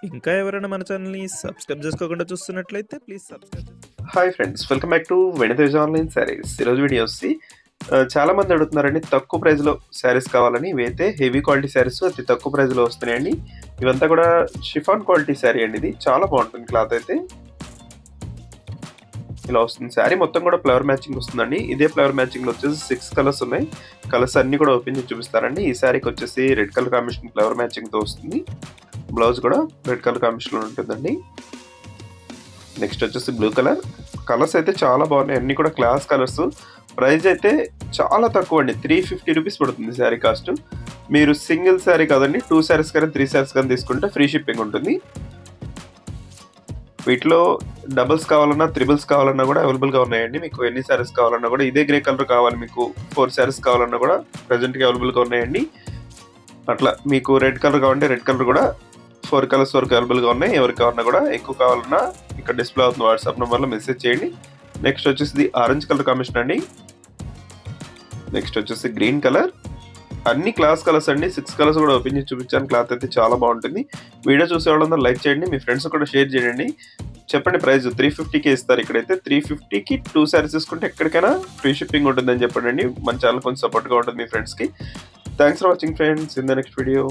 ఇంకా ఎవరైనా మన ఛానల్‌ని సబ్స్క్రైబ్ చేసుకోకుండా చూస్తున్నట్లయితే please subscribe hi friends, welcome back to వెనితేజ్ online saris. ఈరోజు వీడియో వచ్చి చాలా మంది అడుగుతున్నారండి తక్కువ ప్రైస్లో శారీస్ కావాలని. ఇవైతే హెవీ క్వాలిటీ శారీస్ అతి తక్కువ ప్రైస్లో వస్తున్నాయండి. ఇవంతా కూడా షిఫాన్ క్వాలిటీ శారీ అండి. ఇది చాలా బాగుంటుంది. క్లాత్ అయితే ఇలా వస్తుంది. శారీ మొత్తం కూడా ఫ్లవర్ మ్యాచింగ్ వస్తుందండి. ఇదే ఫ్లవర్ మ్యాచింగ్లో వచ్చేసి 6 కలర్స్ ఉన్నాయి. కలర్స్ అన్ని కూడా ఓపెన్ చేసి చూపిస్తారండి. ఈ శారీకి వచ్చేసి రెడ్ కలర్ కాంబినేషన్ ఫ్లవర్ మ్యాచింగ్తో వస్తుంది. బ్లౌజ్ కూడా రెడ్ కలర్ కాంబినేషన్లో ఉంటుందండి. నెక్స్ట్ వచ్చేసి బ్లూ కలర్. కలర్స్ అయితే చాలా బాగున్నాయి, అన్ని కూడా క్లాస్ కలర్స్. ప్రైస్ అయితే చాలా తక్కువ అండి, 350 రూపీస్ పడుతుంది శారీ కాస్ట్. మీరు సింగిల్ శారీ కాదండి, 2 శారీస్ కానీ 3 శారీస్ కానీ తీసుకుంటే ఫ్రీ షిప్పింగ్ ఉంటుంది. వీటిలో డబుల్స్ కావాలన్నా త్రిబుల్స్ కావాలన్నా కూడా అవైలబుల్గా ఉన్నాయండి. మీకు ఎన్ని శారీస్ కావాలన్నా కూడా, ఇదే గ్రే కలర్ కావాలి మీకు 4 శారీస్ కావాలన్నా కూడా ప్రజెంట్గా అవైలబుల్గా ఉన్నాయండి. అట్లా మీకు రెడ్ కలర్ కావాలంటే రెడ్ కలర్ కూడా 4 కలర్స్ వరకు అవైలబుల్గా ఉన్నాయి. ఎవరికి కావాలన్నా కూడా, ఎక్కువ కావాలన్నా ఇక్కడ డిస్ప్లే అవుతుంది వాట్సాప్ నెంబర్లో మెసేజ్ చేయండి. నెక్స్ట్ వచ్చేసి ఆరెంజ్ కలర్ కాంబినేషన్ అండి. నెక్స్ట్ వచ్చేసి గ్రీన్ కలర్. అన్ని క్లాస్ కలర్స్ అండి, 6 కలర్స్ కూడా ఓపెన్ చేసి చూపించాను. క్లాత్ అయితే చాలా బాగుంటుంది. వీడియో చూసే వాళ్ళందరూ లైక్ చేయండి, మీ ఫ్రెండ్స్ కూడా షేర్ చేయండి. చెప్పండి ప్రైస్ 350కే ఇస్తారు. ఇక్కడైతే 350కి 2 శారీస్ తీసుకుంటే ఎక్కడికైనా ఫ్రీ షిప్పింగ్ ఉంటుందని చెప్పండి. మన ఛానల్ కొంచెం సపోర్ట్గా ఉంటుంది మీ ఫ్రెండ్స్కి. Thanks for watching friends. In the next video.